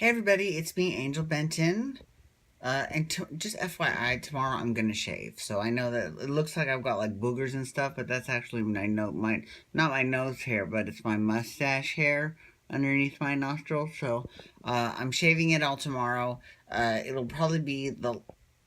Hey everybody, it's me, Angel Benton. Just FYI, tomorrow I'm gonna shave. So I know that it looks like I've got like boogers and stuff, but that's actually not my nose hair, but it's my mustache hair underneath my nostril. So I'm shaving it all tomorrow. It'll probably be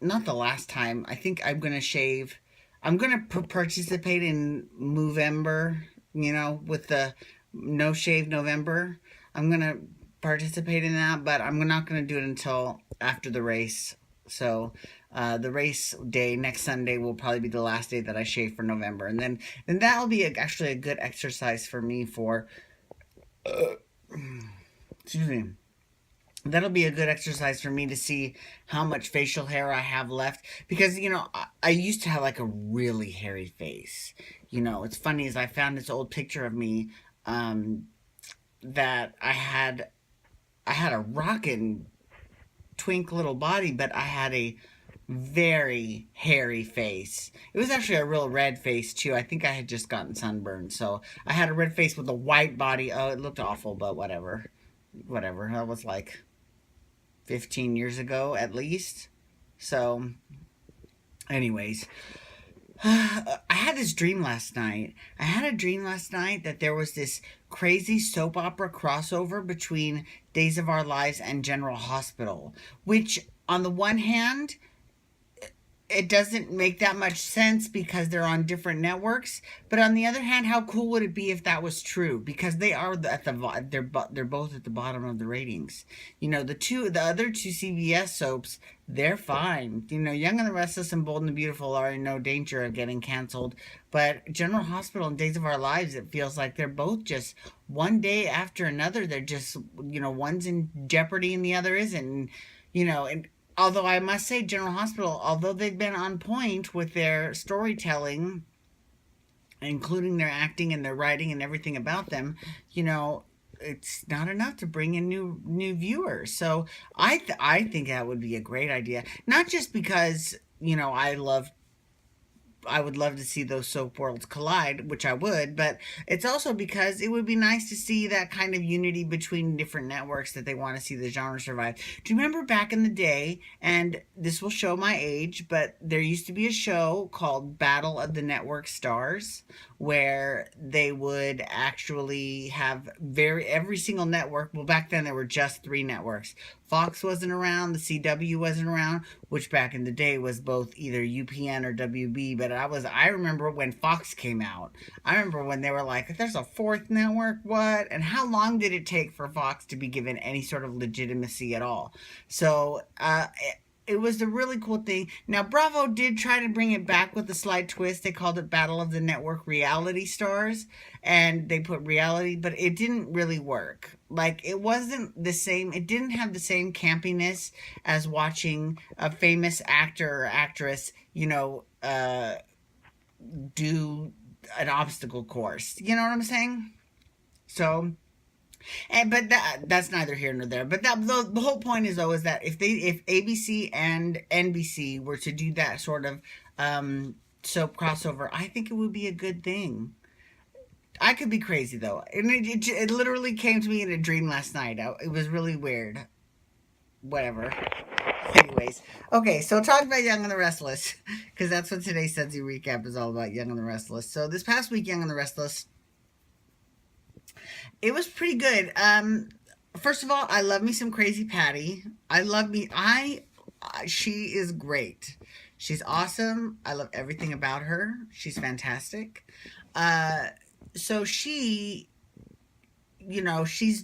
not the last time. I think I'm gonna shave. I'm gonna participate in Movember. With the No Shave November. I'm gonna participate in that, but I'm not going to do it until after the race. So the race day next Sunday will probably be the last day that I shave for November, and then that'll be actually a good exercise for me for. Excuse me. That'll be a good exercise for me to see how much facial hair I have left, because I used to have like a really hairy face. It's funny is I found this old picture of me that I had a rockin' twink little body, but I had a very hairy face. It was actually a real red face too. I think I had just gotten sunburned, so I had a red face with a white body. Oh, it looked awful, but whatever. Whatever. That was like 15 years ago at least. So, anyways, I had this dream last night. I had a dream last night that there was this crazy soap opera crossover between Days of Our Lives and General Hospital, which, on the one hand, it doesn't make that much sense because they're on different networks. But on the other hand, how cool would it be if that was true? Because they are they're both at the bottom of the ratings. The other two CBS soaps, they're fine. Young and the Restless and Bold and the Beautiful are in no danger of getting canceled. But General Hospital and Days of Our Lives, it feels like they're both just one day after another. They're just one's in jeopardy and the other isn't. And although I must say, General Hospital, although they've been on point with their storytelling, including their acting and their writing and everything about them, it's not enough to bring in new viewers. So I think that would be a great idea. Not just because I would love to see those soap worlds collide, which I would, but it's also because it would be nice to see that kind of unity between different networks that they want to see the genre survive. Do you remember back in the day, and this will show my age, but there used to be a show called Battle of the Network Stars, where they would actually have every single network. Well, back then there were just three networks. Fox wasn't around, the CW wasn't around, which back in the day was both either UPN or WB. But I remember when Fox came out. I remember when they were like, "There's a fourth network, what?" And how long did it take for Fox to be given any sort of legitimacy at all? So it was a really cool thing. Now, Bravo did try to bring it back with a slight twist. They called it Battle of the Network Reality Stars, and they put reality, but it didn't really work. Like, it wasn't the same. It didn't have the same campiness as watching a famous actor or actress, do an obstacle course. You know what I'm saying? So, but that's neither here nor there. But the whole point is, though, is that if ABC and NBC were to do that sort of soap crossover, I think it would be a good thing. I could be crazy though, and it literally came to me in a dream last night. It was really weird. Whatever. Anyways, okay, so talk about Young and the Restless, because that's what today's Sudsy recap is all about. Young and the Restless. So this past week, Young and the Restless, it was pretty good. First of all, I love me some Crazy Patty. I love me. She is great. She's awesome. I love everything about her. She's fantastic. So she's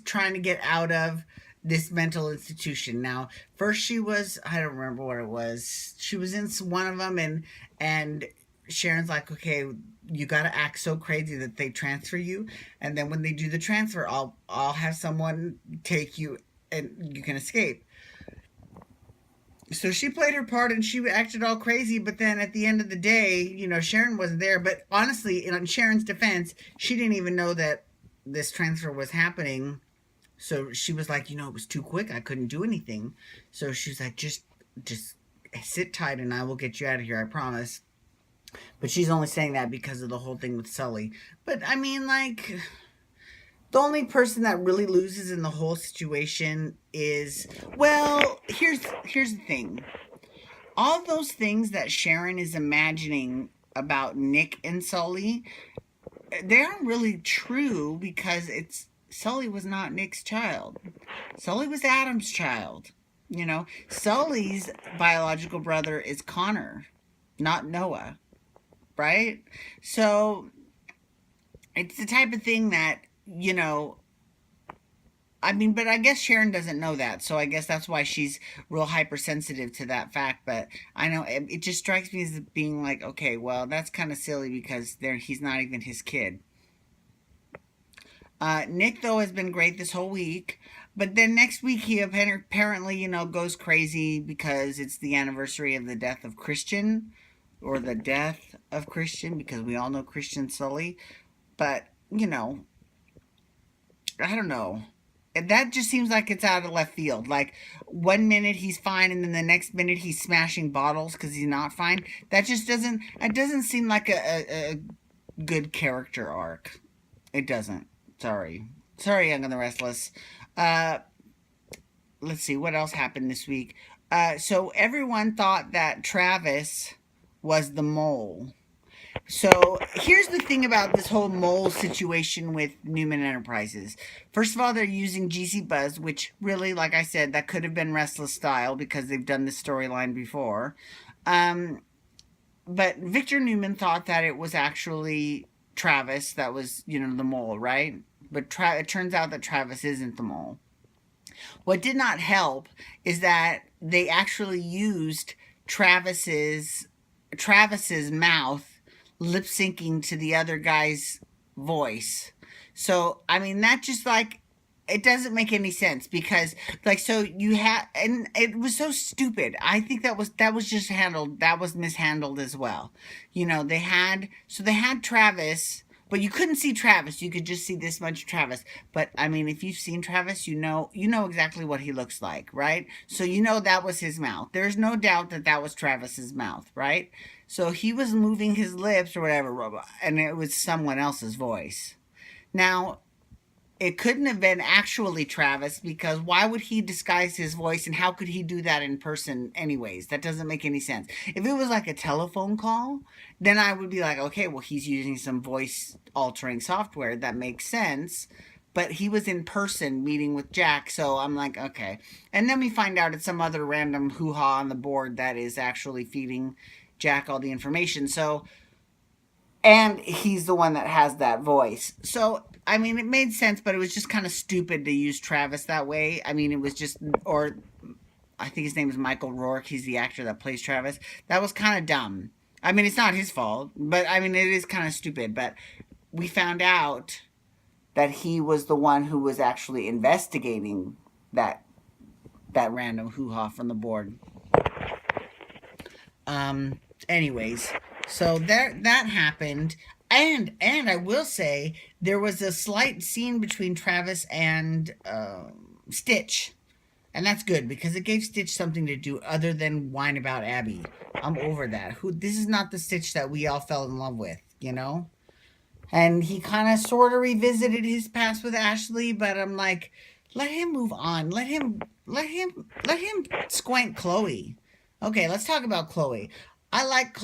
trying to get out of this mental institution. Now, first I don't remember what it was. She was in one of them, and Sharon's like, okay, you got to act so crazy that they transfer you, and then when they do the transfer, I'll have someone take you, and you can escape. So she played her part and she acted all crazy, but then at the end of the day, Sharon wasn't there. But honestly, in Sharon's defense, she didn't even know that this transfer was happening. So she was like, it was too quick. I couldn't do anything. So she's like, just sit tight and I will get you out of here, I promise. But she's only saying that because of the whole thing with Sully. But I mean, like, The only person that really loses in the whole situation is, well, here's the thing. All those things that Sharon is imagining about Nick and Sully, they aren't really true because Sully was not Nick's child. Sully was Adam's child. Sully's biological brother is Connor, not Noah, right? So it's the type of thing that, but I guess Sharon doesn't know that, so I guess that's why she's real hypersensitive to that fact. But I know it just strikes me as being like, okay, well, that's kind of silly because he's not even his kid. Nick, though, has been great this whole week. But then next week he apparently, goes crazy because it's the anniversary of the death of Christian, or the death of Christian, because we all know Christian Sully. But, I don't know. That just seems like it's out of left field. Like, 1 minute he's fine, and then the next minute he's smashing bottles because he's not fine. That doesn't seem like a good character arc. It doesn't. Sorry, Young and the Restless. Let's see, what else happened this week? So everyone thought that Travis was the mole. So here's the thing about this whole mole situation with Newman Enterprises. First of all, they're using GC Buzz, which really, like I said, that could have been Restless style because they've done this storyline before. But Victor Newman thought that it was actually Travis that was, the mole, right? But it turns out that Travis isn't the mole. What did not help is that they actually used Travis's mouth lip syncing to the other guy's voice. So, that just it doesn't make any sense because so you had, and it was so stupid. I think that was mishandled as well. They had Travis, but you couldn't see Travis. You could just see this much Travis. But if you've seen Travis, you know exactly what he looks like, right? So that was his mouth. There's no doubt that was Travis's mouth, right? So he was moving his lips or whatever, and it was someone else's voice. Now, it couldn't have been actually Travis because why would he disguise his voice, and how could he do that in person anyways? That doesn't make any sense. If it was like a telephone call, then I would be like, okay, well, he's using some voice altering software. That makes sense. But he was in person meeting with Jack, so I'm like, okay. And then we find out it's some other random hoo-ha on the board that is actually feeding Jack all the information. So, and he's the one that has that voice. So, it made sense, but it was just kind of stupid to use Travis that way. It was just, or I think his name is Michael Rourke. He's the actor that plays Travis. That was kind of dumb. It's not his fault, but it is kind of stupid. But we found out that he was the one who was actually investigating that random hoo-ha from the board. Anyways, so that happened. And I will say there was a slight scene between Travis and Stitch. And that's good because it gave Stitch something to do other than whine about Abby. I'm over that. This is not the Stitch that we all fell in love with, And he kind of sort of revisited his past with Ashley, but I'm like, let him move on. Let him squint Chloe. Okay, let's talk about Chloe. I like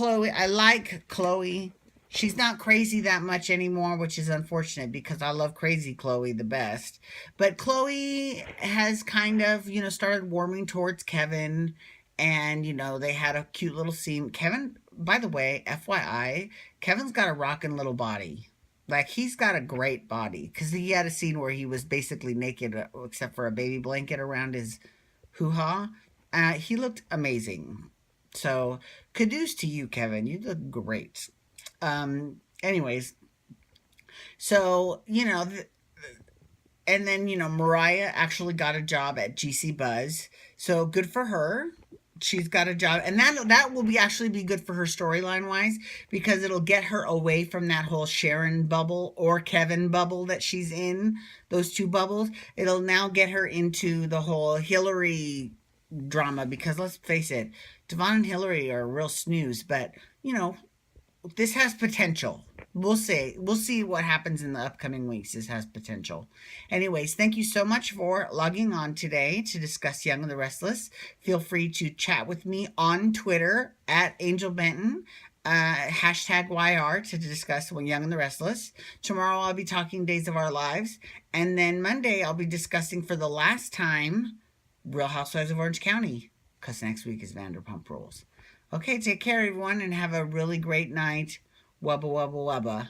Chloe. She's not crazy that much anymore, which is unfortunate because I love crazy Chloe the best. But Chloe has kind of, started warming towards Kevin. And, they had a cute little scene. Kevin, by the way, FYI, Kevin's got a rockin' little body. He's got a great body. Because he had a scene where he was basically naked, except for a baby blanket around his hoo-ha. He looked amazing. So, kudos to you, Kevin. You look great. Anyways, so, and then, Mariah actually got a job at GC Buzz. So, good for her. She's got a job. And that will actually be good for her storyline-wise because it'll get her away from that whole Sharon bubble or Kevin bubble that she's in. Those two bubbles. It'll now get her into the whole Hillary drama because let's face it, Devon and Hillary are a real snooze, but this has potential. We'll see. We'll see what happens in the upcoming weeks. This has potential. Anyways, thank you so much for logging on today to discuss Young and the Restless. Feel free to chat with me on Twitter at Angel Benton, hashtag YR to discuss Young and the Restless. Tomorrow I'll be talking Days of Our Lives. And then Monday I'll be discussing for the last time Real Housewives of Orange County, because next week is Vanderpump Rules. Okay, take care, everyone, and have a really great night. Wubba, wubba, wubba.